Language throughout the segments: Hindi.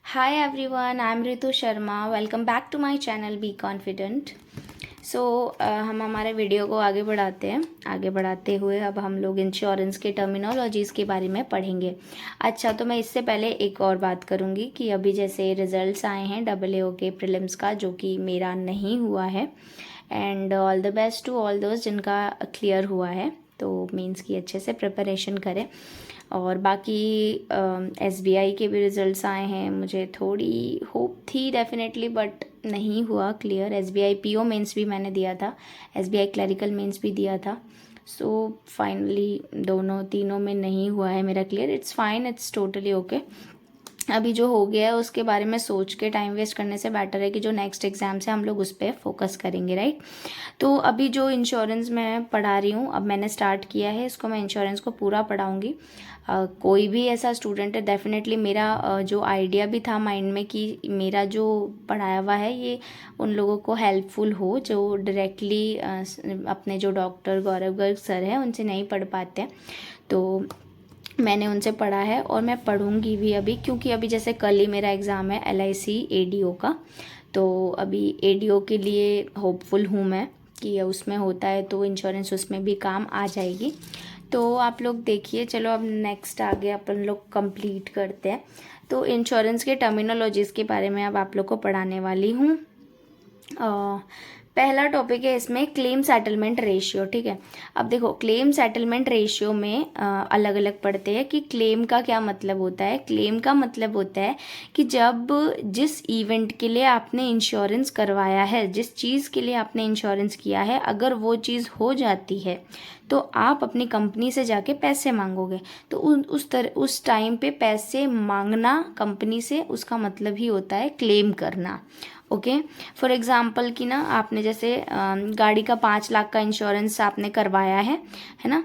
Hi everyone, I'm Ritu Sharma. Welcome back to my channel Be Confident. सो हम हमारे वीडियो को आगे बढ़ाते हैं। आगे बढ़ाते हुए अब हम लोग इंश्योरेंस के टर्मिनोलॉजीज़ के बारे में पढ़ेंगे। अच्छा, तो मैं इससे पहले एक और बात करूँगी कि अभी जैसे रिज़ल्ट्स आए हैं AAO के प्रीलिम्स का, जो कि मेरा नहीं हुआ है। And all the best to all दोस्त जिनका क्लियर हुआ है। तो मीन्स की अच्छे से प्रिपरेशन करें। और बाकी SBI के भी रिज़ल्ट्स आए हैं। मुझे थोड़ी होप थी डेफिनेटली, बट नहीं हुआ क्लियर। SBI PO मेंस भी मैंने दिया था, SBI क्लरिकल मेंस भी दिया था। सो फाइनली दोनों तीनों में नहीं हुआ है मेरा clear. It's fine, it's totally okay. अभी जो हो गया है उसके बारे में सोच के टाइम वेस्ट करने से बेटर है कि जो नेक्स्ट एग्ज़ाम से हम लोग उस पर फोकस करेंगे, राइट। तो अभी जो इंश्योरेंस मैं पढ़ा रही हूँ, अब मैंने स्टार्ट किया है इसको, मैं इंश्योरेंस को पूरा पढ़ाऊँगी। कोई भी ऐसा स्टूडेंट है, डेफिनेटली मेरा जो आइडिया भी था माइंड में कि मेरा जो पढ़ाया हुआ है ये उन लोगों को हेल्पफुल हो जो डायरेक्टली अपने जो डॉक्टर गौरव गर्ग सर हैं उनसे नहीं पढ़ पाते हैं। तो मैंने उनसे पढ़ा है और मैं पढ़ूंगी भी अभी, क्योंकि अभी जैसे कल ही मेरा एग्ज़ाम है LIC ADO का। तो अभी ADO के लिए होपफुल हूँ मैं कि उसमें होता है तो इंश्योरेंस उसमें भी काम आ जाएगी। तो आप लोग देखिए, चलो अब नेक्स्ट आगे अपन लोग कंप्लीट करते हैं। तो इंश्योरेंस के टर्मिनोलॉजीज़ के बारे में अब आप लोग को पढ़ाने वाली हूँ। पहला टॉपिक है इसमें क्लेम सेटलमेंट रेशियो, ठीक है। अब देखो, क्लेम सेटलमेंट रेशियो में अलग अलग पढ़ते हैं कि क्लेम का क्या मतलब होता है। क्लेम का मतलब होता है कि जब जिस इवेंट के लिए आपने इंश्योरेंस करवाया है, जिस चीज़ के लिए आपने इंश्योरेंस किया है, अगर वो चीज़ हो जाती है तो आप अपनी कंपनी से जाके पैसे मांगोगे। तो उस टाइम पे पैसे मांगना कंपनी से, उसका मतलब ही होता है क्लेम करना। ओके, फॉर एग्ज़ाम्पल कि ना आपने जैसे गाड़ी का 5 लाख का इंश्योरेंस आपने करवाया है ना,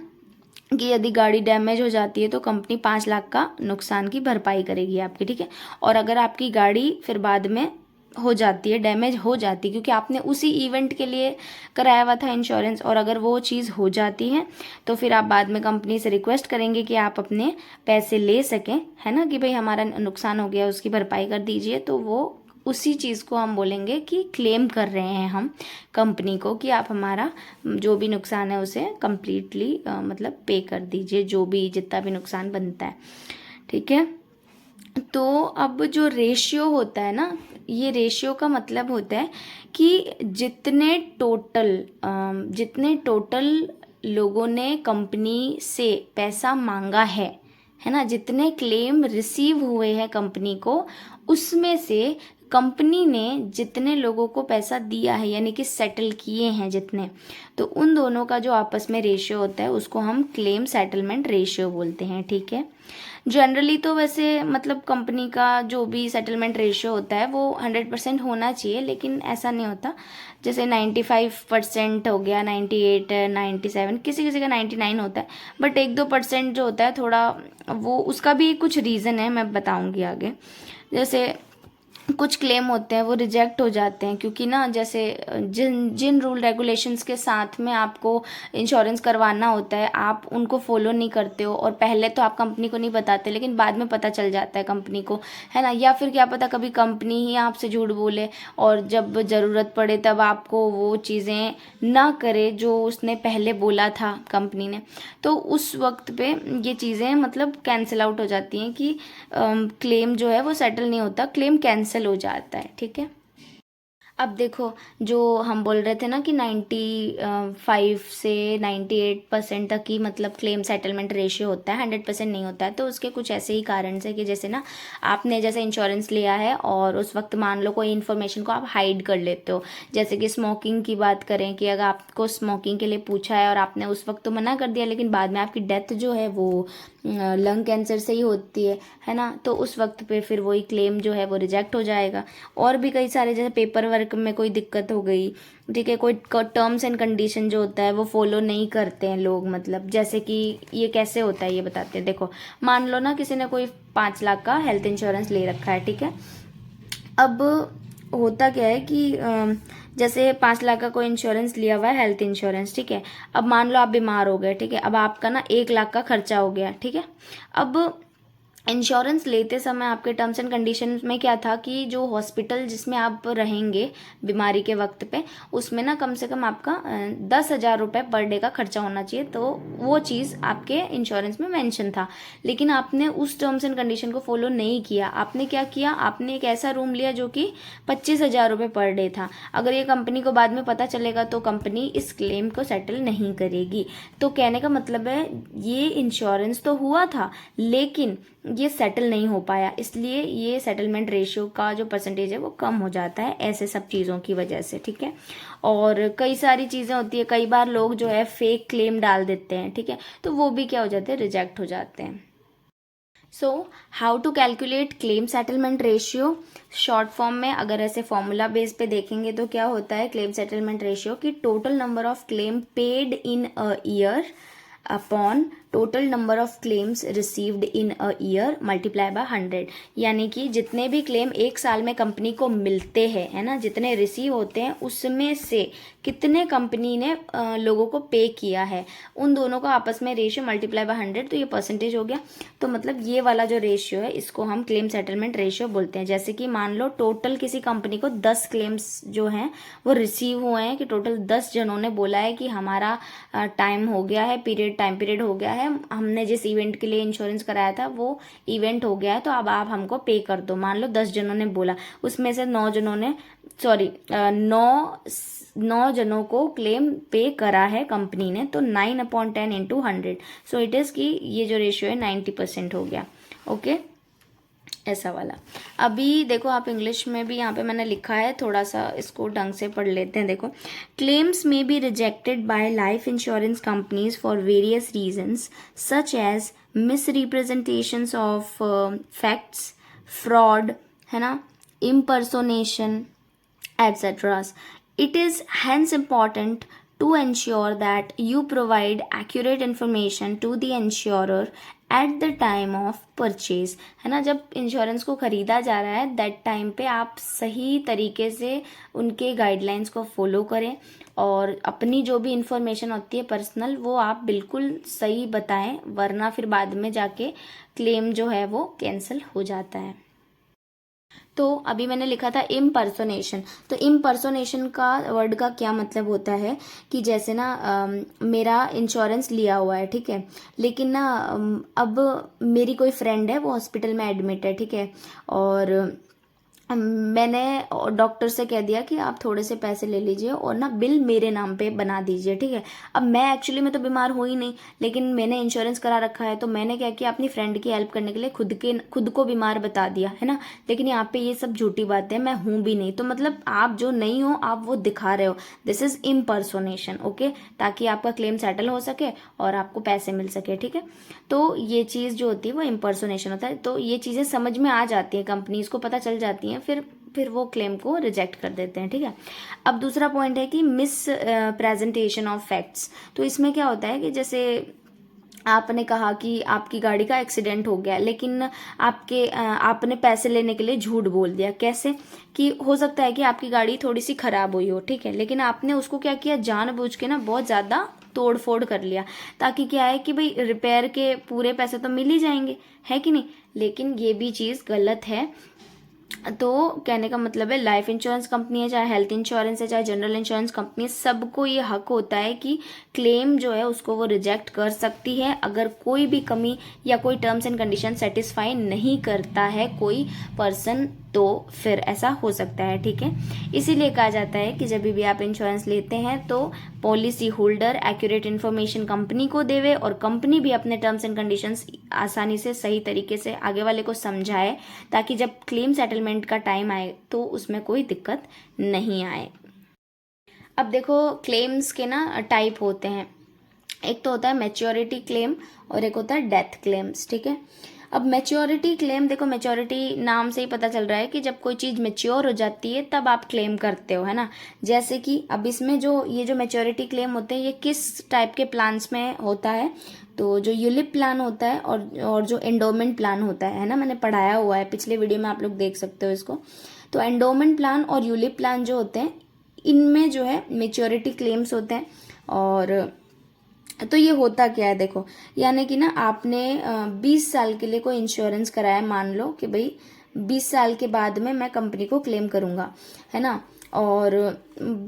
कि यदि गाड़ी डैमेज हो जाती है तो कंपनी 5 लाख का नुकसान की भरपाई करेगी आपकी, ठीक है। और अगर आपकी गाड़ी फिर बाद में हो जाती है, डैमेज हो जाती है, क्योंकि आपने उसी इवेंट के लिए कराया हुआ था इंश्योरेंस, और अगर वो चीज़ हो जाती है तो फिर आप बाद में कंपनी से रिक्वेस्ट करेंगे कि आप अपने पैसे ले सकें, है ना, कि भाई हमारा नुकसान हो गया उसकी भरपाई कर दीजिए। तो वो उसी चीज़ को हम बोलेंगे कि क्लेम कर रहे हैं हम कंपनी को कि आप हमारा जो भी नुकसान है उसे कम्प्लीटली मतलब पे कर दीजिए, जो भी जितना भी नुकसान बनता है, ठीक है। तो अब जो रेशियो होता है ना, ये रेशियो का मतलब होता है कि जितने टोटल लोगों ने कंपनी से पैसा मांगा है ना, जितने क्लेम रिसीव हुए हैं कंपनी को, उसमें से कंपनी ने जितने लोगों को पैसा दिया है, यानी कि सेटल किए हैं जितने, तो उन दोनों का जो आपस में रेशियो होता है उसको हम क्लेम सेटलमेंट रेशियो बोलते हैं, ठीक है। जनरली तो वैसे मतलब कंपनी का जो भी सेटलमेंट रेशियो होता है वो 100% होना चाहिए, लेकिन ऐसा नहीं होता। जैसे 95% हो गया, 98, 97, किसी किसी का 99 होता है। बट 1-2% जो होता है थोड़ा, वो उसका भी कुछ रीज़न है, मैं बताऊंगी आगे। जैसे कुछ क्लेम होते हैं वो रिजेक्ट हो जाते हैं, क्योंकि ना जैसे जिन जिन रूल रेगुलेशंस के साथ में आपको इंश्योरेंस करवाना होता है आप उनको फॉलो नहीं करते हो, और पहले तो आप कंपनी को नहीं बताते, लेकिन बाद में पता चल जाता है कंपनी को, है ना। या फिर क्या पता कभी कंपनी ही आपसे झूठ बोले और जब ज़रूरत पड़े तब आपको वो चीज़ें ना करे जो उसने पहले बोला था कंपनी ने। तो उस वक्त पे ये चीज़ें मतलब कैंसिल आउट हो जाती हैं कि क्लेम जो है वो सेटल नहीं होता, क्लेम कैंसिल हो जाता है, ठीक है। अब देखो, जो हम बोल रहे थे ना कि 95 से 98% तक ही मतलब क्लेम सेटलमेंट रेशियो होता है, 100% नहीं होता है। तो उसके कुछ ऐसे ही कारण है कि जैसे ना आपने जैसे इंश्योरेंस लिया है और उस वक्त मान लो कोई इन्फॉर्मेशन को आप हाइड कर लेते हो। जैसे कि स्मोकिंग की बात करें कि अगर आपको स्मोकिंग के लिए पूछा है और आपने उस वक्त तो मना कर दिया, लेकिन बाद में आपकी डेथ जो है वो लंग कैंसर से ही होती है ना, तो उस वक्त पे फिर वही क्लेम जो है वो रिजेक्ट हो जाएगा। और भी कई सारे, जैसे पेपर वर्क में कोई दिक्कत हो गई, ठीक है, कोई टर्म्स एंड कंडीशन जो होता है वो फॉलो नहीं करते हैं लोग, मतलब जैसे कि ये कैसे होता है ये बताते हैं। देखो, मान लो ना किसी ने कोई 5 लाख का हेल्थ इंश्योरेंस ले रखा है, ठीक है। अब होता क्या है कि जैसे 5 लाख का कोई इंश्योरेंस लिया हुआ है, हेल्थ इंश्योरेंस, ठीक है। अब मान लो आप बीमार हो गए, ठीक है, अब आपका ना 1 लाख का खर्चा हो गया, ठीक है। अब इंश्योरेंस लेते समय आपके टर्म्स एंड कंडीशंस में क्या था कि जो हॉस्पिटल जिसमें आप रहेंगे बीमारी के वक्त पे, उसमें ना कम से कम आपका 10,000 रुपये पर डे का खर्चा होना चाहिए, तो वो चीज़ आपके इंश्योरेंस में मेंशन था। लेकिन आपने उस टर्म्स एंड कंडीशन को फॉलो नहीं किया। आपने क्या किया, आपने एक ऐसा रूम लिया जो कि 25,000 रुपये पर डे था। अगर ये कंपनी को बाद में पता चलेगा तो कंपनी इस क्लेम को सेटल नहीं करेगी। तो कहने का मतलब है ये इंश्योरेंस तो हुआ था लेकिन ये सेटल नहीं हो पाया, इसलिए ये सेटलमेंट रेशियो का जो परसेंटेज है वो कम हो जाता है, ऐसे सब चीज़ों की वजह से। ठीक है, और कई सारी चीज़ें होती है, कई बार लोग जो है फेक क्लेम डाल देते हैं। ठीक है, तो वो भी क्या हो जाते हैं, रिजेक्ट हो जाते हैं। So how to calculate claim settlement ratio, short form में अगर ऐसे फॉर्मूला बेस पे देखेंगे तो क्या होता है क्लेम सेटलमेंट रेशियो की total number of claim paid in a year upon total number of claims received in a year multiply by 100। यानी कि जितने भी क्लेम एक साल में कंपनी को मिलते हैं, है ना, जितने रिसीव होते हैं उसमें से कितने कंपनी ने लोगों को पे किया है, उन दोनों का आपस में रेशियो मल्टीप्लाई बाय 100, तो ये परसेंटेज हो गया। तो मतलब ये वाला जो रेशियो है इसको हम क्लेम सेटलमेंट रेशियो बोलते हैं। जैसे कि मान लो टोटल किसी कंपनी को 10 क्लेम्स जो हैं वो रिसीव हुए हैं, कि टोटल 10 जनों ने बोला है कि हमारा टाइम हो गया है, टाइम पीरियड हो गया है, हमने जिस इवेंट के लिए इंश्योरेंस कराया था वो इवेंट हो गया है, तो अब आप हमको पे कर दो। मान लो 10 जनों ने बोला, उसमें से 9 जनों ने नौ जनों को क्लेम पे करा है कंपनी ने, तो 9/10 इंटू 100, सो इट इज़ कि ये जो रेशियो है 90% हो गया। ओके, ऐसा वाला। अभी देखो आप इंग्लिश में भी यहाँ पे मैंने लिखा है, थोड़ा सा इसको ढंग से पढ़ लेते हैं। देखो, क्लेम्स में be rejected by life insurance companies for various reasons such as misrepresentations of facts, fraud, है ना, impersonation, etc. It is hence important to ensure that you provide accurate information to the insurer at the time of purchase, है ना, जब इंश्योरेंस को ख़रीदा जा रहा है दैट टाइम पे आप सही तरीके से उनके गाइडलाइंस को फॉलो करें, और अपनी जो भी इंफॉर्मेशन होती है पर्सनल वो आप बिल्कुल सही बताएं, वरना फिर बाद में जाके क्लेम जो है वो कैंसिल हो जाता है। तो अभी मैंने लिखा था इम्पर्सोनेशन, तो इम्पर्सोनेशन का वर्ड का क्या मतलब होता है कि जैसे ना मेरा इंश्योरेंस लिया हुआ है, ठीक है, लेकिन ना अब मेरी कोई फ्रेंड है वो हॉस्पिटल में एडमिट है, ठीक है, और मैंने डॉक्टर से कह दिया कि आप थोड़े से पैसे ले लीजिए और ना बिल मेरे नाम पे बना दीजिए, ठीक है। अब मैं एक्चुअली में तो बीमार हुई नहीं, लेकिन मैंने इंश्योरेंस करा रखा है, तो मैंने क्या किया, अपनी फ्रेंड की हेल्प करने के लिए खुद को बीमार बता दिया, है ना। लेकिन यहाँ पे ये सब झूठी बात है, मैं हूँ भी नहीं, तो मतलब आप जो नहीं हो आप वो दिखा रहे हो, दिस इज इम्पर्सोनेशन। ओके, ताकि आपका क्लेम सेटल हो सके और आपको पैसे मिल सके, ठीक है। तो ये चीज़ जो होती है वो इम्पर्सोनेशन होता है। तो ये चीज़ें समझ में आ जाती हैं, कंपनीज को पता चल जाती हैं, फिर वो क्लेम को रिजेक्ट कर देते हैं, ठीक है। अब दूसरा पॉइंट है कि मिस प्रेजेंटेशन ऑफ फैक्ट्स। तो इसमें क्या होता है कि जैसे आपने कहा कि आपकी गाड़ी का एक्सीडेंट हो गया, लेकिन आपने पैसे लेने के लिए झूठ बोल दिया। कैसे कि हो सकता है कि आपकी गाड़ी थोड़ी सी खराब हुई हो, ठीक है, लेकिन आपने उसको क्या किया, जानबूझ के ना बहुत ज़्यादा तोड़ फोड़ कर लिया, ताकि क्या है कि भाई रिपेयर के पूरे पैसे तो मिल ही जाएंगे, है कि नहीं। लेकिन ये भी चीज़ गलत है। तो कहने का मतलब है लाइफ इंश्योरेंस कंपनी है, चाहे हेल्थ इंश्योरेंस है, चाहे जनरल इंश्योरेंस कंपनी है, सबको ये हक होता है कि क्लेम जो है उसको वो रिजेक्ट कर सकती है अगर कोई भी कमी या कोई टर्म्स एंड कंडीशन सेटिस्फाई नहीं करता है कोई पर्सन, तो फिर ऐसा हो सकता है, ठीक है। इसीलिए कहा जाता है कि जब भी आप इंश्योरेंस लेते हैं तो policy holder accurate information company को देवे, और कंपनी भी अपने टर्म्स एंड कंडीशंस आसानी से सही तरीके से आगे वाले को समझाए, ताकि जब क्लेम सेटलमेंट का टाइम आए तो उसमें कोई दिक्कत नहीं आए। अब देखो क्लेम्स के ना टाइप होते हैं, एक तो होता है मैच्योरिटी क्लेम और एक होता है डेथ क्लेम्स, ठीक है। अब मैच्योरिटी क्लेम, देखो मैच्योरिटी नाम से ही पता चल रहा है कि जब कोई चीज़ मैच्योर हो जाती है तब आप क्लेम करते हो, है ना। जैसे कि अब इसमें ये जो मैच्योरिटी क्लेम होते हैं ये किस टाइप के प्लान्स में होता है, तो जो यूलिप प्लान होता है और जो एंडोमेंट प्लान होता है ना, मैंने पढ़ाया हुआ है पिछले वीडियो में, आप लोग देख सकते हो इसको। तो एंडोमेंट प्लान और यूलिप प्लान जो होते हैं इनमें जो है मैच्योरिटी क्लेम्स होते हैं, और तो ये होता क्या है देखो, यानी कि ना आपने 20 साल के लिए कोई इंश्योरेंस कराया, मान लो कि भाई 20 साल के बाद में मैं कंपनी को क्लेम करूँगा, है ना। और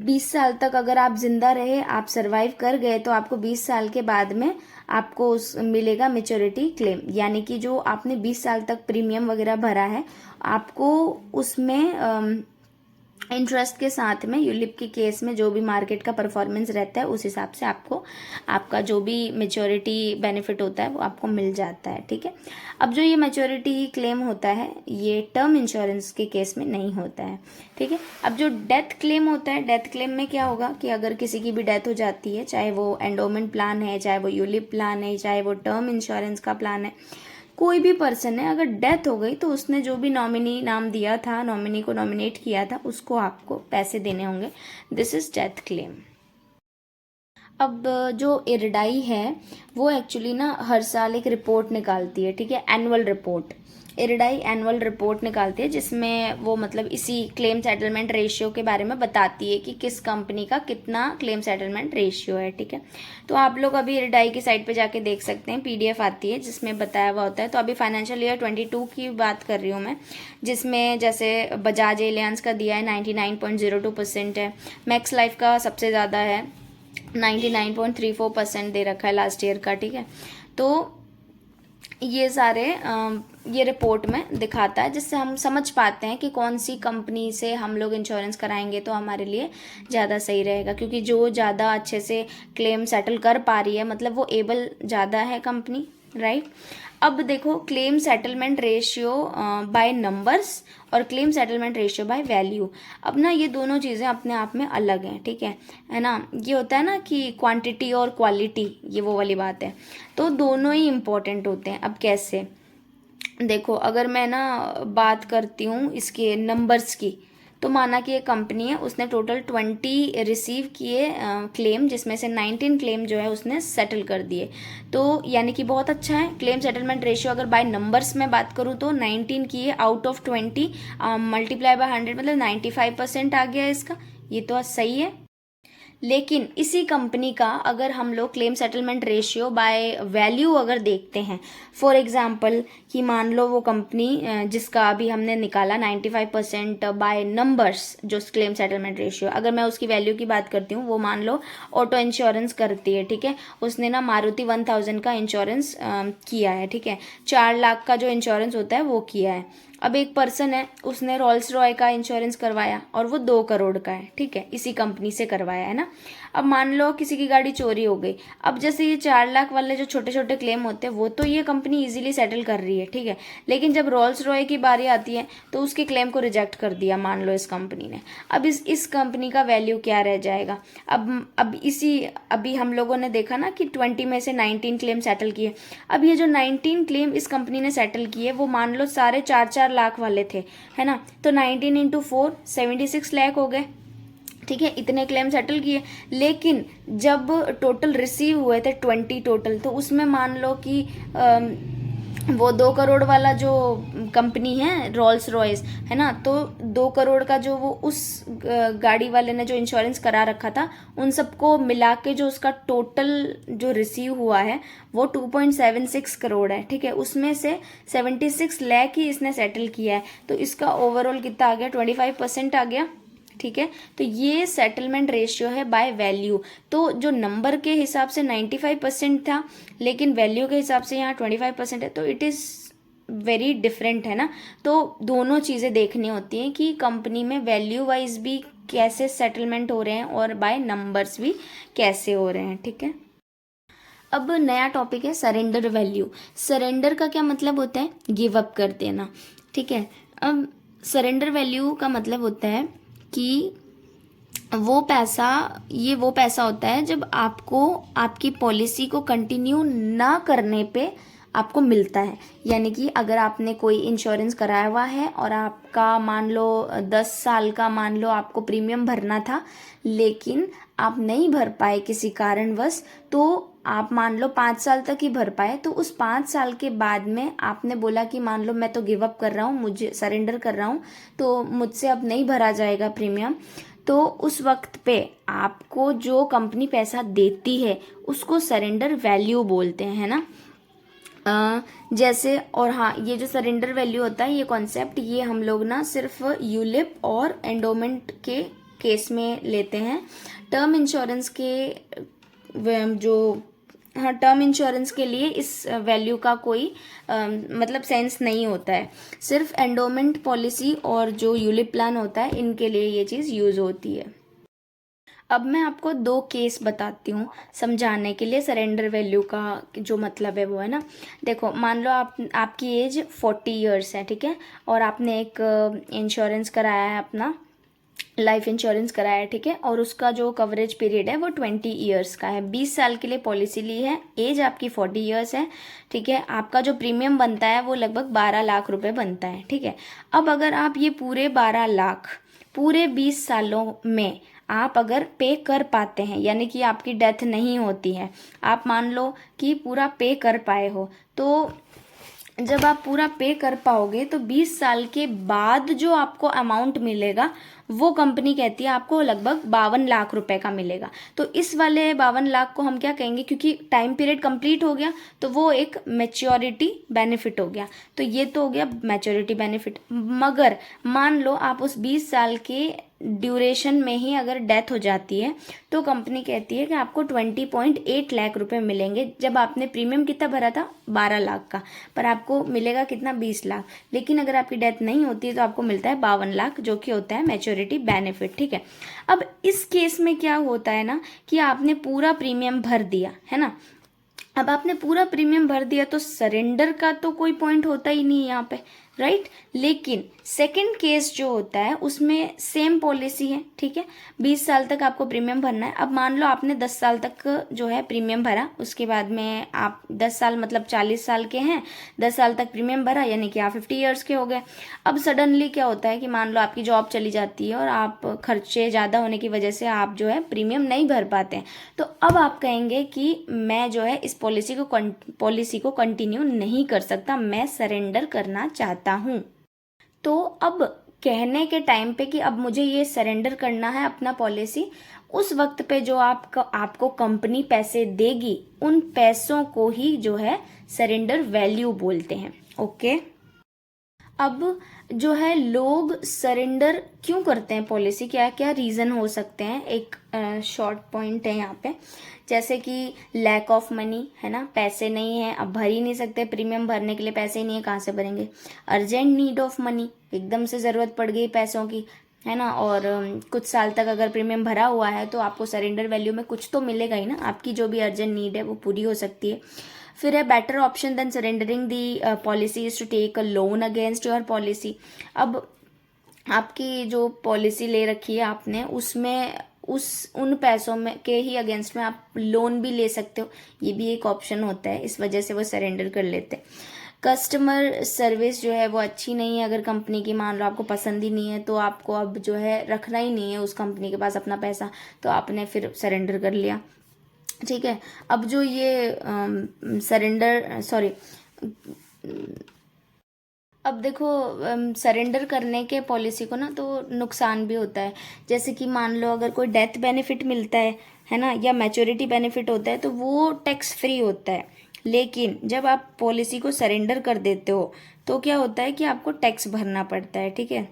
20 साल तक अगर आप जिंदा रहे, आप सरवाइव कर गए, तो आपको 20 साल के बाद में आपको उस मिलेगा मेच्योरिटी क्लेम, यानी कि जो आपने 20 साल तक प्रीमियम वगैरह भरा है, आपको उसमें इंटरेस्ट के साथ में यूलिप के केस में जो भी मार्केट का परफॉर्मेंस रहता है उस हिसाब से आपको आपका जो भी मेच्योरिटी बेनिफिट होता है वो आपको मिल जाता है, ठीक है। अब जो ये मेच्योरिटी क्लेम होता है ये टर्म इंश्योरेंस के केस में नहीं होता है, ठीक है। अब जो डेथ क्लेम होता है, डेथ क्लेम में क्या होगा कि अगर किसी की भी डेथ हो जाती है, चाहे वो एंडोमेंट प्लान है, चाहे वो यूलिप प्लान है, चाहे वो टर्म इंश्योरेंस का प्लान है, कोई भी पर्सन है अगर डेथ हो गई तो उसने जो भी नॉमिनी नाम दिया था, नॉमिनी को नॉमिनेट किया था, उसको आपको पैसे देने होंगे। This is death claim. अब जो इरडाई है वो एक्चुअली ना हर साल एक रिपोर्ट निकालती है, ठीक है, annual report. IRDAI annual report निकालती है जिसमें वो मतलब इसी क्लेम सेटलमेंट रेशियो के बारे में बताती है कि किस कंपनी का कितना क्लेम सेटलमेंट रेशियो है, ठीक है। तो आप लोग अभी इरडाई की साइट पे जाके देख सकते हैं, पीडीएफ आती है जिसमें बताया हुआ होता है। तो अभी फाइनेंशियल ईयर 22 की बात कर रही हूँ मैं, जिसमें जैसे बजाज एलियांस का दिया है 99.02% है, मैक्स लाइफ का सबसे ज़्यादा है 99.34% दे रखा है लास्ट ईयर का, ठीक है। तो ये सारे ये रिपोर्ट में दिखाता है, जिससे हम समझ पाते हैं कि कौन सी कंपनी से हम लोग इंश्योरेंस कराएंगे तो हमारे लिए ज़्यादा सही रहेगा, क्योंकि जो ज़्यादा अच्छे से क्लेम सेटल कर पा रही है मतलब वो एबल ज़्यादा है कंपनी, राइट। अब देखो claim settlement ratio by numbers और claim settlement ratio by value. अब ना ये दोनों चीज़ें अपने आप में अलग हैं, ठीक है ना। ये होता है ना कि क्वांटिटी और क्वालिटी, ये वो वाली बात है। तो दोनों ही इम्पोर्टेंट होते हैं। अब कैसे देखो, अगर मैं ना बात करती हूँ इसके नंबर्स की, तो माना कि एक कंपनी है, उसने टोटल 20 रिसीव किए क्लेम, जिसमें से 19 क्लेम जो है उसने सेटल कर दिए। तो यानी कि बहुत अच्छा है क्लेम सेटलमेंट रेशियो। अगर बाय नंबर्स में बात करूँ तो 19 किए आउट ऑफ 20 मल्टीप्लाई बाय 100 मतलब 95% आ गया इसका, ये तो सही है। लेकिन इसी कंपनी का अगर हम लोग claim settlement ratio by value अगर देखते हैं, फॉर एग्जांपल कि मान लो वो कंपनी जिसका अभी हमने निकाला 95% बाय नंबर्स जो क्लेम सेटलमेंट रेशियो, अगर मैं उसकी वैल्यू की बात करती हूँ, वो मान लो ऑटो इंश्योरेंस करती है, ठीक है। उसने ना मारुति 1000 का इंश्योरेंस किया है, ठीक है, 4 लाख का जो इंश्योरेंस होता है वो किया है। अब एक पर्सन है, उसने रॉल्स रॉय का इंश्योरेंस करवाया और वो 2 करोड़ का है, ठीक है, इसी कंपनी से करवाया है ना। अब मान लो किसी की गाड़ी चोरी हो गई, अब जैसे ये 4 लाख वाले जो छोटे छोटे क्लेम होते हैं वो तो ये कंपनी इजीली सेटल कर रही है, ठीक है। लेकिन जब रॉल्स रॉय की बारी आती है तो उसके क्लेम को रिजेक्ट कर दिया मान लो इस कंपनी ने। अब इस कंपनी का वैल्यू क्या रह जाएगा। अब इसी अभी हम लोगों ने देखा ना कि 20 में से 19 क्लेम सेटल किए। अब ये जो 19 क्लेम इस कंपनी ने सेटल किए वो मान लो सारे 4-4 लाख वाले थे, है ना। तो 19 इंटू 4 76 लाख हो गए, ठीक है, इतने क्लेम सेटल किए। लेकिन जब टोटल रिसीव हुए थे 20 टोटल, तो उसमें मान लो कि वो 2 करोड़ वाला जो कंपनी है रॉल्स रॉयस, है ना, तो 2 करोड़ का जो वो उस गाड़ी वाले ने जो इंश्योरेंस करा रखा था उन सबको मिला के जो उसका टोटल जो रिसीव हुआ है वो 2.76 करोड़ है, ठीक है। उसमें से 76 लाख ही इसने सेटल किया है, तो इसका ओवरऑल कितना आ गया, 25% आ गया, ठीक है। तो ये सेटलमेंट रेशियो है बाय वैल्यू। तो जो नंबर के हिसाब से 95% था, लेकिन वैल्यू के हिसाब से यहाँ 25% है, तो इट इज़ वेरी डिफरेंट, है ना। तो दोनों चीज़ें देखनी होती हैं कि कंपनी में वैल्यू वाइज भी कैसे सेटलमेंट हो रहे हैं और बाय नंबर्स भी कैसे हो रहे हैं, ठीक है। अब नया टॉपिक है सरेंडर वैल्यू। सरेंडर का क्या मतलब होता है, गिव अप कर देना, ठीक है। अब सरेंडर वैल्यू का मतलब होता है कि वो पैसा होता है जब आपको आपकी पॉलिसी को कंटिन्यू ना करने पे आपको मिलता है। यानी कि अगर आपने कोई इंश्योरेंस कराया हुआ है और आपका मान लो 10 साल का मान लो आपको प्रीमियम भरना था, लेकिन आप नहीं भर पाए किसी कारणवश, तो आप मान लो 5 साल तक ही भर पाए, तो उस 5 साल के बाद में आपने बोला कि मान लो मैं तो गिव अप कर रहा हूँ, मुझे सरेंडर कर रहा हूँ, तो मुझसे अब नहीं भरा जाएगा प्रीमियम। तो उस वक्त पे आपको जो कंपनी पैसा देती है उसको सरेंडर वैल्यू बोलते हैं, है ना। जैसे, और हाँ, ये जो सरेंडर वैल्यू होता है, ये कॉन्सेप्ट ये हम लोग ना सिर्फ यूलिप और एंडोमेंट के केस में लेते हैं। टर्म इंश्योरेंस के जो, हाँ, टर्म इंश्योरेंस के लिए इस वैल्यू का कोई मतलब सेंस नहीं होता है। सिर्फ एंडोमेंट पॉलिसी और जो यूलिप प्लान होता है इनके लिए ये चीज़ यूज़ होती है। अब मैं आपको 2 केस बताती हूँ समझाने के लिए सरेंडर वैल्यू का जो मतलब है वो, है ना। देखो, मान लो आपकी एज 40 ईयर्स है, ठीक है, और आपने एक इंश्योरेंस कराया है, अपना लाइफ इंश्योरेंस कराया है, ठीक है, और उसका जो कवरेज पीरियड है वो 20 ईयर्स का है। 20 साल के लिए पॉलिसी ली है, एज आपकी 40 ईयर्स है, ठीक है। आपका जो प्रीमियम बनता है वो लगभग 12 लाख रुपए बनता है, ठीक है। अब अगर आप ये पूरे 12 लाख पूरे 20 सालों में आप अगर पे कर पाते हैं, यानी कि आपकी डेथ नहीं होती है, आप मान लो कि पूरा पे कर पाए हो, तो जब आप पूरा पे कर पाओगे तो 20 साल के बाद जो आपको अमाउंट मिलेगा वो कंपनी कहती है आपको लगभग 52 लाख रुपए का मिलेगा। तो इस वाले 52 लाख को हम क्या कहेंगे, क्योंकि टाइम पीरियड कंप्लीट हो गया तो वो एक मैच्योरिटी बेनिफिट हो गया। तो ये तो हो गया मैच्योरिटी बेनिफिट। मगर मान लो आप उस 20 साल के ड्यूरेशन में ही अगर डेथ हो जाती है तो कंपनी कहती है कि आपको 20.8 लाख रुपए मिलेंगे। जब आपने प्रीमियम कितना भरा था, 12 लाख का, पर आपको मिलेगा कितना, 20 लाख। लेकिन अगर आपकी डेथ नहीं होती है तो आपको मिलता है 52 लाख, जो कि होता है मैच्योरिटी बेनिफिट, ठीक है। अब इस केस में क्या होता है ना कि आपने पूरा प्रीमियम भर दिया, है ना। अब आपने पूरा प्रीमियम भर दिया तो सरेंडर का तो कोई पॉइंट होता ही नहीं यहाँ पे, राइट। लेकिन सेकंड केस जो होता है उसमें सेम पॉलिसी है, ठीक है, 20 साल तक आपको प्रीमियम भरना है। अब मान लो आपने 10 साल तक जो है प्रीमियम भरा, उसके बाद में आप 10 साल मतलब 40 साल के हैं, 10 साल तक प्रीमियम भरा, यानी कि आप 50 ईयर्स के हो गए। अब सडनली क्या होता है कि मान लो आपकी जॉब चली जाती है और आप खर्चे ज़्यादा होने की वजह से आप जो है प्रीमियम नहीं भर पाते हैं। तो अब आप कहेंगे कि मैं जो है इस पॉलिसी को कंटिन्यू नहीं कर सकता, मैं सरेंडर करना चाहता हूँ। तो अब कहने के टाइम पे कि अब मुझे ये सरेंडर करना है अपना पॉलिसी, उस वक्त पे जो आपको कंपनी पैसे देगी उन पैसों को ही जो है सरेंडर वैल्यू बोलते हैं, ओके। अब जो है लोग सरेंडर क्यों करते हैं पॉलिसी, क्या क्या रीज़न हो सकते हैं, एक शॉर्ट पॉइंट है यहाँ पे। जैसे कि लैक ऑफ मनी, है ना, पैसे नहीं है, अब भर ही नहीं सकते, प्रीमियम भरने के लिए पैसे ही नहीं है, कहाँ से भरेंगे। अर्जेंट नीड ऑफ मनी, एकदम से ज़रूरत पड़ गई पैसों की, है ना, और कुछ साल तक अगर प्रीमियम भरा हुआ है तो आपको सरेंडर वैल्यू में कुछ तो मिलेगा ही ना, आपकी जो भी अर्जेंट नीड है वो पूरी हो सकती है। फिर है better option than surrendering the policy is to take a loan against your policy. अब आपकी जो पॉलिसी ले रखी है आपने, उसमें उन पैसों में के ही अगेंस्ट में आप लोन भी ले सकते हो, ये भी एक ऑप्शन होता है, इस वजह से वो सरेंडर कर लेते हैं। कस्टमर सर्विस जो है वो अच्छी नहीं है, अगर कंपनी की मान लो आपको पसंद ही नहीं है तो आपको अब जो है रखना ही नहीं है उस कंपनी के पास अपना पैसा, तो आपने फिर सरेंडर कर लिया, ठीक है। अब जो ये अब देखो, सरेंडर करने के पॉलिसी को ना तो नुकसान भी होता है। जैसे कि मान लो अगर कोई डेथ बेनिफिट मिलता है ना, या मैच्योरिटी बेनिफिट होता है तो वो टैक्स फ्री होता है। लेकिन जब आप पॉलिसी को सरेंडर कर देते हो तो क्या होता है कि आपको टैक्स भरना पड़ता है, ठीक है।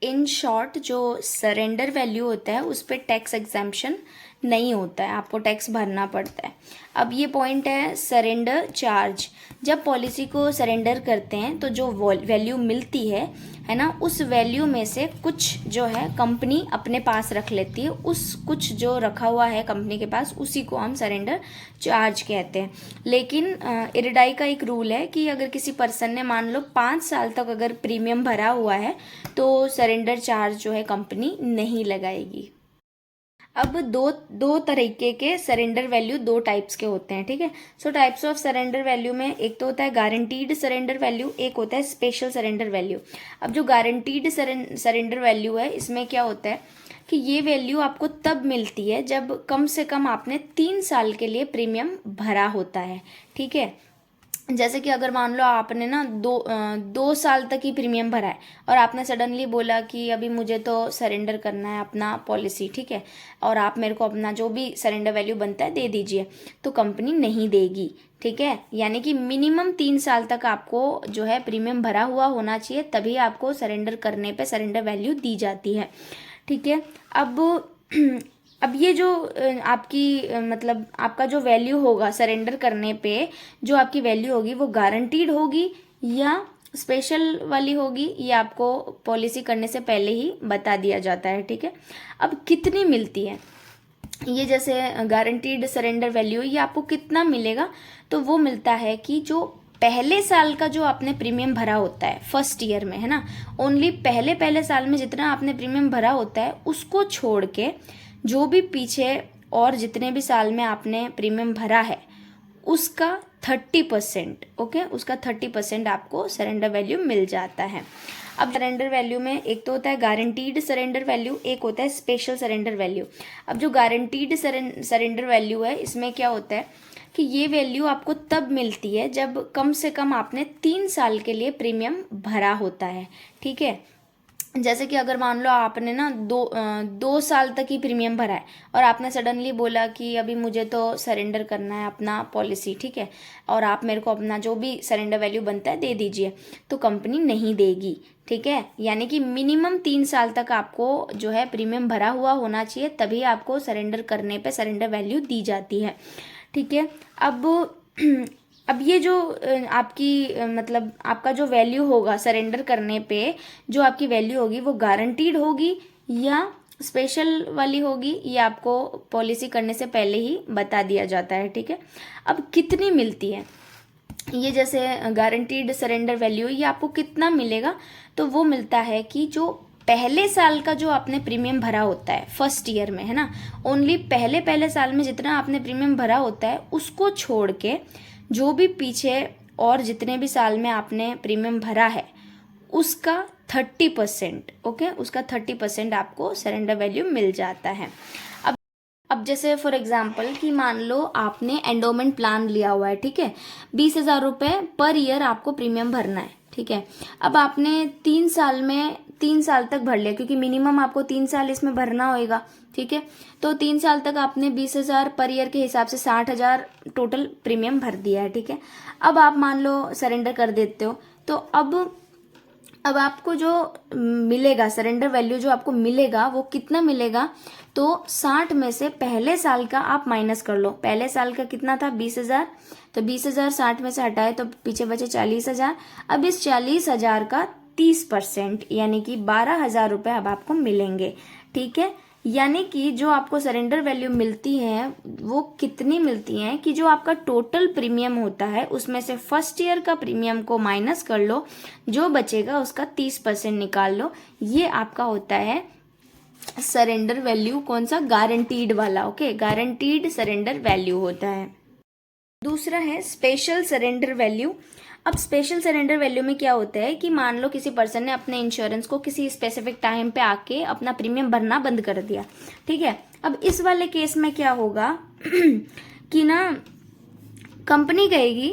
इन शॉर्ट, जो सरेंडर वैल्यू होता है उस पर टैक्स एग्जैम्पशन नहीं होता है, आपको टैक्स भरना पड़ता है। अब ये पॉइंट है सरेंडर चार्ज। जब पॉलिसी को सरेंडर करते हैं तो जो वैल्यू मिलती है ना, उस वैल्यू में से कुछ जो है कंपनी अपने पास रख लेती है, उस कुछ जो रखा हुआ है कंपनी के पास उसी को हम सरेंडर चार्ज कहते हैं। लेकिन इरडाई का एक रूल है कि अगर किसी पर्सन ने मान लो 5 साल तक अगर प्रीमियम भरा हुआ है तो सरेंडर चार्ज जो है कंपनी नहीं लगाएगी। अब दो तरीके के सरेंडर वैल्यू, 2 टाइप्स के होते हैं, ठीक है। सो टाइप्स ऑफ सरेंडर वैल्यू में एक तो होता है गारंटीड सरेंडर वैल्यू, एक होता है स्पेशल सरेंडर वैल्यू। अब जो गारंटीड सरेंडर वैल्यू है, इसमें क्या होता है कि ये वैल्यू आपको तब मिलती है जब कम से कम आपने 3 साल के लिए प्रीमियम भरा होता है, ठीक है। जैसे कि अगर मान लो आपने ना 2 साल तक ही प्रीमियम भरा है और आपने सडनली बोला कि अभी मुझे तो सरेंडर करना है अपना पॉलिसी, ठीक है, और आप मेरे को अपना जो भी सरेंडर वैल्यू बनता है दे दीजिए, तो कंपनी नहीं देगी, ठीक है। यानी कि मिनिमम 3 साल तक आपको जो है प्रीमियम भरा हुआ होना चाहिए, तभी आपको सरेंडर करने पे सरेंडर वैल्यू दी जाती है, ठीक है। अब अब ये जो आपकी मतलब आपका जो वैल्यू होगा सरेंडर करने पे, जो आपकी वैल्यू होगी वो गारंटीड होगी या स्पेशल वाली होगी, ये आपको पॉलिसी करने से पहले ही बता दिया जाता है, ठीक है। अब कितनी मिलती है ये, जैसे गारंटीड सरेंडर वैल्यू, ये आपको कितना मिलेगा, तो वो मिलता है कि जो पहले साल का जो आपने प्रीमियम भरा होता है फर्स्ट ईयर में, है ना, ओनली पहले पहले साल में जितना आपने प्रीमियम भरा होता है उसको छोड़ के जो भी पीछे और जितने भी साल में आपने प्रीमियम भरा है उसका 30%, ओके, उसका 30% आपको सरेंडर वैल्यू मिल जाता है। अब सरेंडर वैल्यू में एक तो होता है गारंटीड सरेंडर वैल्यू, एक होता है स्पेशल सरेंडर वैल्यू। अब जो गारंटीड सरेंडर वैल्यू है, इसमें क्या होता है कि ये वैल्यू आपको तब मिलती है जब कम से कम आपने 3 साल के लिए प्रीमियम भरा होता है, ठीक है। जैसे कि अगर मान लो आपने ना 2 साल तक ही प्रीमियम भरा है और आपने सडनली बोला कि अभी मुझे तो सरेंडर करना है अपना पॉलिसी, ठीक है, और आप मेरे को अपना जो भी सरेंडर वैल्यू बनता है दे दीजिए, तो कंपनी नहीं देगी, ठीक है। यानी कि मिनिमम 3 साल तक आपको जो है प्रीमियम भरा हुआ होना चाहिए, तभी आपको सरेंडर करने पे सरेंडर वैल्यू दी जाती है, ठीक है। अब ये जो आपकी मतलब आपका जो वैल्यू होगा सरेंडर करने पे, जो आपकी वैल्यू होगी वो गारंटीड होगी या स्पेशल वाली होगी, ये आपको पॉलिसी करने से पहले ही बता दिया जाता है, ठीक है। अब कितनी मिलती है ये, जैसे गारंटीड सरेंडर वैल्यू, ये आपको कितना मिलेगा, तो वो मिलता है कि जो पहले साल का जो आपने प्रीमियम भरा होता है फर्स्ट ईयर में, है ना, ओनली पहले पहले साल में जितना आपने प्रीमियम भरा होता है उसको छोड़ के जो भी पीछे और जितने भी साल में आपने प्रीमियम भरा है उसका 30%, ओके, उसका 30% आपको सरेंडर वैल्यू मिल जाता है। अब जैसे फॉर एग्जांपल कि मान लो आपने एंडोमेंट प्लान लिया हुआ है, ठीक है, 20,000 रुपये पर ईयर आपको प्रीमियम भरना है, ठीक है। अब आपने 3 साल तक भर लिया, क्योंकि मिनिमम आपको 3 साल इसमें भरना होएगा, ठीक है। तो 3 साल तक आपने 20,000 पर ईयर के हिसाब से 60,000 टोटल प्रीमियम भर दिया है, ठीक है। अब आप मान लो सरेंडर कर देते हो, तो अब आपको जो मिलेगा सरेंडर वैल्यू जो आपको मिलेगा वो कितना मिलेगा, तो 60 में से पहले साल का आप माइनस कर लो। पहले साल का कितना था 20,000, तो 20,000 60 में से हटाए तो पीछे बचे 40,000। अब इस 40,000 का 30% यानी कि 12,000 रुपये अब आपको मिलेंगे, ठीक है। यानी कि जो आपको सरेंडर वैल्यू मिलती है वो कितनी मिलती है कि जो आपका टोटल प्रीमियम होता है उसमें से फर्स्ट ईयर का प्रीमियम को माइनस कर लो, जो बचेगा उसका 30% निकाल लो। ये आपका होता है सरेंडर वैल्यू, कौन सा, गारंटीड वाला, ओके, गारंटीड सरेंडर वैल्यू होता है। दूसरा है स्पेशल सरेंडर वैल्यू। अब स्पेशल सरेंडर वैल्यू में क्या होता है कि मान लो किसी पर्सन ने अपने इंश्योरेंस को किसी स्पेसिफिक टाइम पे आके अपना प्रीमियम भरना बंद कर दिया, ठीक है। अब इस वाले केस में क्या होगा कि ना कंपनी कहेगी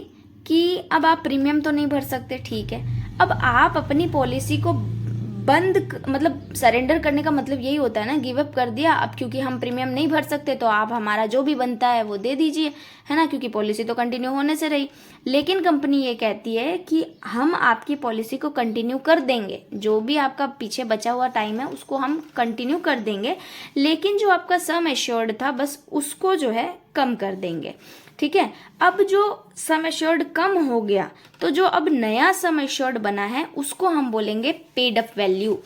कि अब आप प्रीमियम तो नहीं भर सकते, ठीक है, अब आप अपनी पॉलिसी को मतलब सरेंडर करने का मतलब यही होता है ना, गिव अप कर दिया। अब क्योंकि हम प्रीमियम नहीं भर सकते तो आप हमारा जो भी बनता है वो दे दीजिए, है ना, क्योंकि पॉलिसी तो कंटिन्यू होने से रही। लेकिन कंपनी ये कहती है कि हम आपकी पॉलिसी को कंटिन्यू कर देंगे, जो भी आपका पीछे बचा हुआ टाइम है उसको हम कंटिन्यू कर देंगे, लेकिन जो आपका सम एश्योर्ड था बस उसको जो है कम कर देंगे, ठीक है। अब जो सम एश्योर्ड कम हो गया तो जो अब नया सम एश्योर्ड बना है उसको हम बोलेंगे paid up value.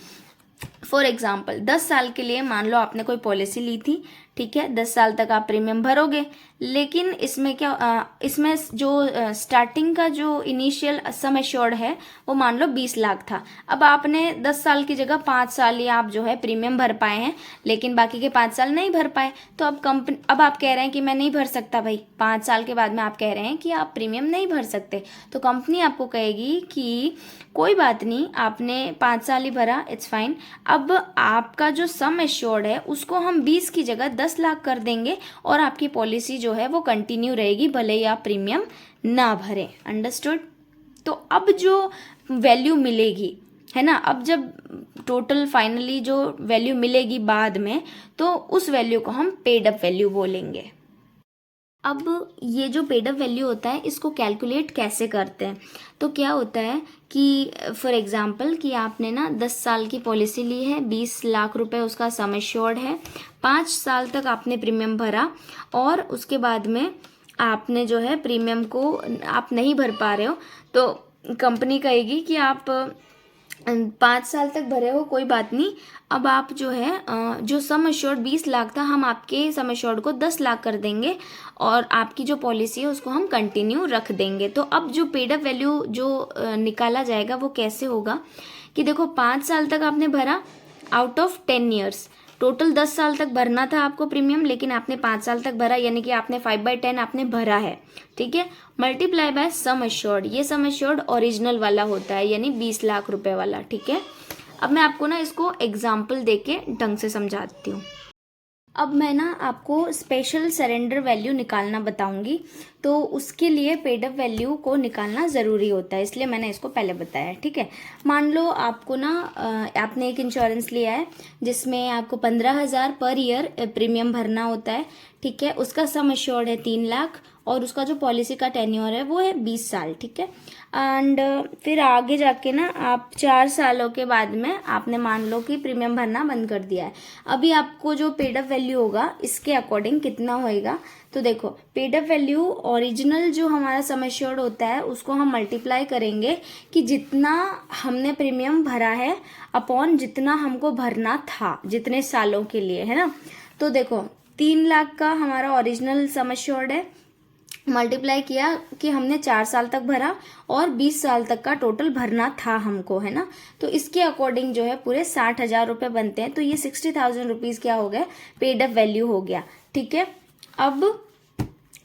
For example 10 साल के लिए मान लो आपने कोई पॉलिसी ली थी, ठीक है, 10 साल तक आप प्रीमियम भरोगे, लेकिन इसमें क्या इसमें जो स्टार्टिंग का जो इनिशियल सम एश्योर्ड है वो मान लो 20 लाख था। अब आपने 10 साल की जगह 5 साल ही आप जो है प्रीमियम भर पाए हैं, लेकिन बाकी के 5 साल नहीं भर पाए। तो अब आप कह रहे हैं कि मैं नहीं भर सकता भाई, 5 साल के बाद में आप कह रहे हैं कि आप प्रीमियम नहीं भर सकते, तो कंपनी आपको कहेगी कि कोई बात नहीं, आपने 5 साल ही भरा, इट्स फाइन। अब आपका जो सम एश्योर्ड है उसको हम 20 की जगह 10 लाख कर देंगे और आपकी पॉलिसी जो है वो कंटिन्यू रहेगी, भले ही आप प्रीमियम ना भरें। अंडरस्टूड? तो अब जो वैल्यू मिलेगी, है ना, अब जब टोटल फाइनली जो वैल्यू मिलेगी बाद में, तो उस वैल्यू को हम पेड अप वैल्यू बोलेंगे। अब ये जो पेड अप वैल्यू होता है इसको कैलकुलेट कैसे करते हैं? तो क्या होता है कि फॉर एग्जांपल कि आपने ना 10 साल की पॉलिसी ली है, 20 लाख रुपए उसका सम एश्योर्ड है, 5 साल तक आपने प्रीमियम भरा और उसके बाद में आपने जो है प्रीमियम को आप नहीं भर पा रहे हो, तो कंपनी कहेगी कि आप 5 साल तक भरे हो, कोई बात नहीं, अब आप जो है जो सम एश्योर्ड 20 लाख था, हम आपके सम एश्योर्ड को 10 लाख कर देंगे और आपकी जो पॉलिसी है उसको हम कंटिन्यू रख देंगे। तो अब जो पेड अप वैल्यू जो निकाला जाएगा वो कैसे होगा कि देखो 5 साल तक आपने भरा, आउट ऑफ 10 ईयर्स, टोटल 10 साल तक भरना था आपको प्रीमियम, लेकिन आपने 5 साल तक भरा, यानी कि आपने 5/10 आपने भरा है, ठीक है, मल्टीप्लाई बाय सम एश्योर्ड। ये सम एश्योर्ड ओरिजिनल वाला होता है, यानी 20 लाख रुपए वाला, ठीक है। अब मैं आपको ना इसको एग्जाम्पल देके ढंग से समझाती हूँ। अब मैं ना आपको स्पेशल सरेंडर वैल्यू निकालना बताऊंगी, तो उसके लिए पेड अप वैल्यू को निकालना ज़रूरी होता है, इसलिए मैंने इसको पहले बताया, ठीक है। मान लो आपको ना आपने एक इंश्योरेंस लिया है जिसमें आपको 15,000 पर ईयर प्रीमियम भरना होता है, ठीक है, उसका सम एश्योर्ड है 3 लाख और उसका जो पॉलिसी का टेन्योर है वो है 20 साल, ठीक है। एंड फिर आगे जाके ना आप 4 सालों के बाद में आपने मान लो कि प्रीमियम भरना बंद कर दिया है, अभी आपको जो पेड अप वैल्यू होगा इसके अकॉर्डिंग कितना होएगा? तो देखो, पेड अप वैल्यू ओरिजिनल जो हमारा सम एश्योर्ड होता है उसको हम मल्टीप्लाई करेंगे कि जितना हमने प्रीमियम भरा है अपॉन जितना हमको भरना था जितने सालों के लिए, है ना। तो देखो 3 लाख का हमारा ओरिजिनल सम एश्योर्ड है, मल्टीप्लाई किया कि हमने 4 साल तक भरा और 20 साल तक का टोटल भरना था हमको, है ना। तो इसके अकॉर्डिंग जो है पूरे 60,000 रुपये बनते हैं, तो ये 60,000 रुपीज़ क्या हो गया? पेड अप वैल्यू हो गया, ठीक है। अब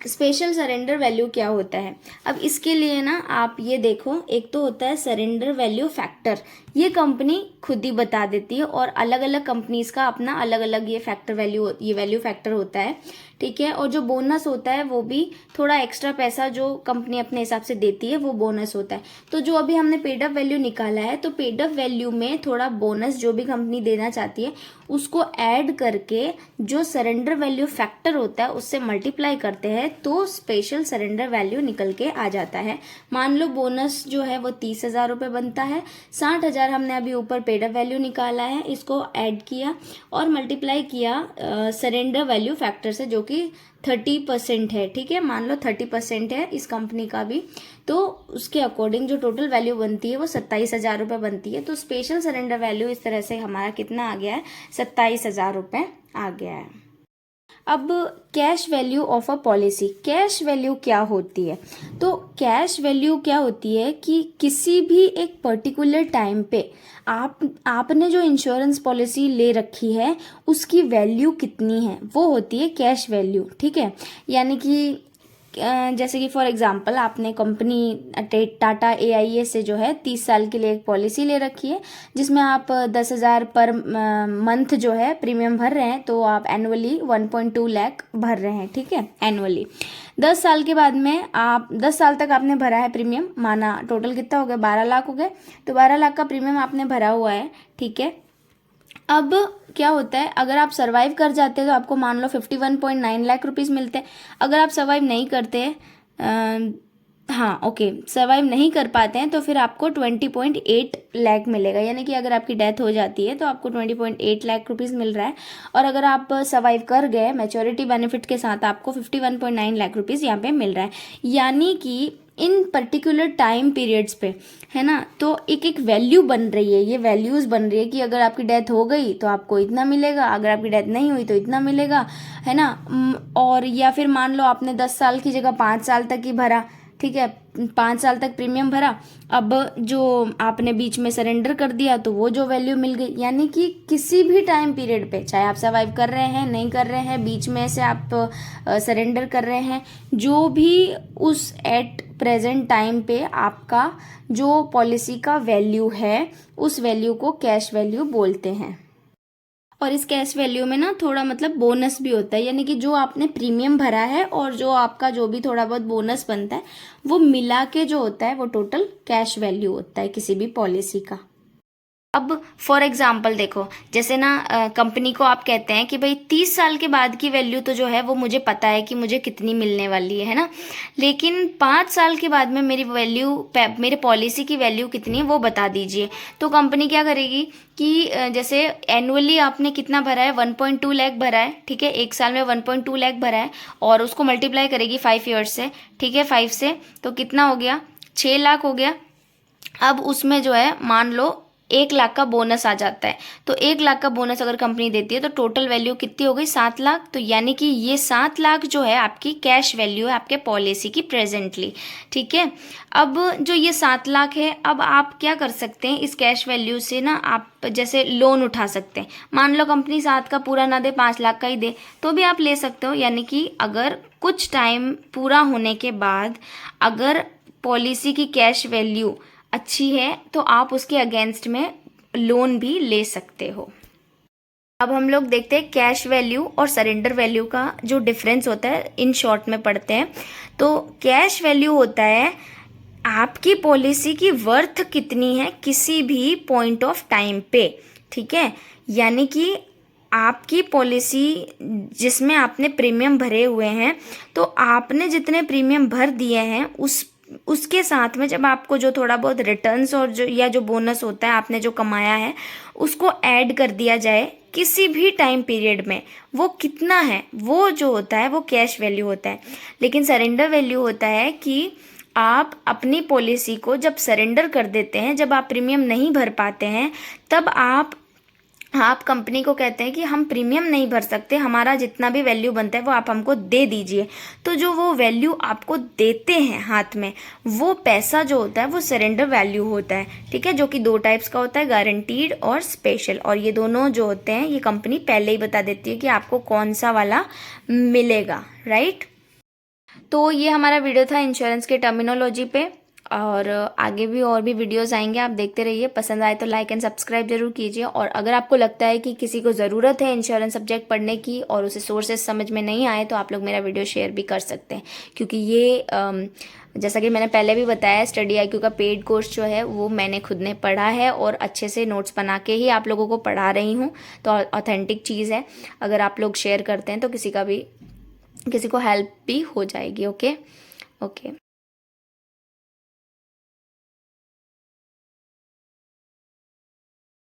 स्पेशल सरेंडर वैल्यू क्या होता है? अब इसके लिए ना आप ये देखो, एक तो होता है सरेंडर वैल्यू फैक्टर, ये कंपनी खुद ही बता देती है और अलग अलग कंपनीज का अपना अलग अलग ये वैल्यू फैक्टर होता है, ठीक है। और जो बोनस होता है वो भी थोड़ा एक्स्ट्रा पैसा जो कंपनी अपने हिसाब से देती है वो बोनस होता है। तो जो अभी हमने पेड अप वैल्यू निकाला है, तो पेड अप वैल्यू में थोड़ा बोनस जो भी कंपनी देना चाहती है उसको ऐड करके जो सरेंडर वैल्यू फैक्टर होता है उससे मल्टीप्लाई करते हैं, तो स्पेशल सरेंडर वैल्यू निकल के आ जाता है। मान लो बोनस जो है वो 30,000 रुपये बनता है, 60,000 हमने अभी ऊपर पेड अप वैल्यू निकाला है, इसको ऐड किया और मल्टीप्लाई किया सरेंडर वैल्यू फैक्टर से जो कि 30% है, ठीक है। मान लो 30% है इस कंपनी का भी, तो उसके अकॉर्डिंग जो टोटल वैल्यू बनती है वो 27,000 रुपये बनती है। तो स्पेशल सरेंडर वैल्यू इस तरह से हमारा कितना आ गया है? 27,000 रुपये आ गया है। अब cash value of a policy, cash value क्या होती है? तो कैश वैल्यू क्या होती है कि किसी भी एक पर्टिकुलर टाइम पे आपने जो इंश्योरेंस पॉलिसी ले रखी है उसकी वैल्यू कितनी है, वो होती है कैश वैल्यू, ठीक है। यानी कि जैसे कि फॉर एग्जांपल आपने कंपनी टाटा AIA से जो है 30 साल के लिए एक पॉलिसी ले रखी है जिसमें आप 10,000 पर मंथ जो है प्रीमियम भर रहे हैं, तो आप एनुअली 1.2 लाख भर रहे हैं, ठीक है, एनुअली। 10 साल के बाद में आप 10 साल तक आपने भरा है प्रीमियम, माना टोटल कितना हो गया? 12 लाख हो गए, तो 12 लाख का प्रीमियम आपने भरा हुआ है, ठीक है। अब क्या होता है, अगर आप सर्वाइव कर जाते हैं तो आपको मान लो 51.9 लाख रुपीज़ मिलते हैं। अगर आप सर्वाइव नहीं करते सर्वाइव नहीं कर पाते हैं तो फिर आपको 20.8 लाख मिलेगा, यानी कि अगर आपकी डेथ हो जाती है तो आपको 20.8 लाख रुपीज़ मिल रहा है। और अगर आप सर्वाइव कर गए मैच्योरिटी बेनिफिट के साथ आपको 51.9 लाख रुपीज़ यहाँ पे मिल रहा है, यानी कि इन पर्टिकुलर टाइम पीरियड्स पे, है ना। तो एक एक वैल्यू बन रही है, ये वैल्यूज़ बन रही है कि अगर आपकी डेथ हो गई तो आपको इतना मिलेगा, अगर आपकी डेथ नहीं हुई तो इतना मिलेगा, है ना। और या फिर मान लो आपने 10 साल की जगह 5 साल तक ही भरा, ठीक है, 5 साल तक प्रीमियम भरा, अब जो आपने बीच में सरेंडर कर दिया तो वो जो वैल्यू मिल गई। यानी कि किसी भी टाइम पीरियड पे, चाहे आप सर्वाइव कर रहे हैं नहीं कर रहे हैं, बीच में से आप सरेंडर कर रहे हैं, जो भी उस एट प्रेजेंट टाइम पे आपका जो पॉलिसी का वैल्यू है उस वैल्यू को कैश वैल्यू बोलते हैं। और इस कैश वैल्यू में ना थोड़ा मतलब बोनस भी होता है, यानी कि जो आपने प्रीमियम भरा है और जो आपका जो भी थोड़ा बहुत बोनस बनता है वो मिला के जो होता है वो टोटल कैश वैल्यू होता है किसी भी पॉलिसी का। अब फॉर एग्जाम्पल देखो, जैसे ना कंपनी को आप कहते हैं कि भाई 30 साल के बाद की वैल्यू तो जो है वो मुझे पता है कि मुझे कितनी मिलने वाली है ना, लेकिन 5 साल के बाद में मेरी वैल्यू, मेरे पॉलिसी की वैल्यू कितनी है वो बता दीजिए। तो कंपनी क्या करेगी कि जैसे एनुअली आपने कितना भरा है, 1.2 लाख भरा है, ठीक है, 1 साल में 1.2 लाख भरा है, और उसको मल्टीप्लाई करेगी 5 ईयर्स से, ठीक है, 5 से, तो कितना हो गया, 6 लाख हो गया। अब उसमें जो है मान लो 1 लाख का बोनस आ जाता है, तो 1 लाख का बोनस अगर कंपनी देती है तो टोटल वैल्यू कितनी हो गई, 7 लाख। तो यानी कि ये 7 लाख जो है आपकी कैश वैल्यू है आपके पॉलिसी की प्रेजेंटली, ठीक है। अब जो ये 7 लाख है, अब आप क्या कर सकते हैं, इस कैश वैल्यू से ना आप जैसे लोन उठा सकते हैं। मान लो कंपनी 7 का पूरा ना दे, 5 लाख का ही दे, तो भी आप ले सकते हो। यानी कि अगर कुछ टाइम पूरा होने के बाद अगर पॉलिसी की कैश वैल्यू अच्छी है तो आप उसके अगेंस्ट में लोन भी ले सकते हो। अब हम लोग देखते हैं कैश वैल्यू और सरेंडर वैल्यू का जो डिफरेंस होता है, इन शॉर्ट में पढ़ते हैं। तो कैश वैल्यू होता है आपकी पॉलिसी की वर्थ कितनी है किसी भी पॉइंट ऑफ टाइम पे, ठीक है। यानी कि आपकी पॉलिसी जिसमें आपने प्रीमियम भरे हुए हैं, तो आपने जितने प्रीमियम भर दिए हैं उसके साथ में जब आपको जो थोड़ा बहुत रिटर्न्स और जो या जो बोनस होता है आपने जो कमाया है उसको ऐड कर दिया जाए किसी भी टाइम पीरियड में, वो कितना है वो जो होता है वो कैश वैल्यू होता है। लेकिन सरेंडर वैल्यू होता है कि आप अपनी पॉलिसी को जब सरेंडर कर देते हैं, जब आप प्रीमियम नहीं भर पाते हैं, तब आप कंपनी को कहते हैं कि हम प्रीमियम नहीं भर सकते, हमारा जितना भी वैल्यू बनता है वो आप हमको दे दीजिए। तो जो वो वैल्यू आपको देते हैं हाथ में, वो पैसा जो होता है वो सरेंडर वैल्यू होता है, ठीक है, जो कि 2 टाइप्स का होता है, गारंटीड और स्पेशल। और ये दोनों जो होते हैं ये कंपनी पहले ही बता देती है कि आपको कौन सा वाला मिलेगा, राइट। तो ये हमारा वीडियो था इंश्योरेंस के टर्मिनोलॉजी पे, और आगे भी और भी वीडियोस आएंगे, आप देखते रहिए। पसंद आए तो लाइक एंड सब्सक्राइब जरूर कीजिए। और अगर आपको लगता है कि किसी को ज़रूरत है इंश्योरेंस सब्जेक्ट पढ़ने की और उसे सोर्सेज समझ में नहीं आए, तो आप लोग मेरा वीडियो शेयर भी कर सकते हैं, क्योंकि ये जैसा कि मैंने पहले भी बताया, स्टडी IQ का पेड कोर्स जो है वो मैंने खुद ने पढ़ा है और अच्छे से नोट्स बना के ही आप लोगों को पढ़ा रही हूँ। तो ऑथेंटिक चीज़ है, अगर आप लोग शेयर करते हैं तो किसी को हेल्प भी हो जाएगी। Okay okay.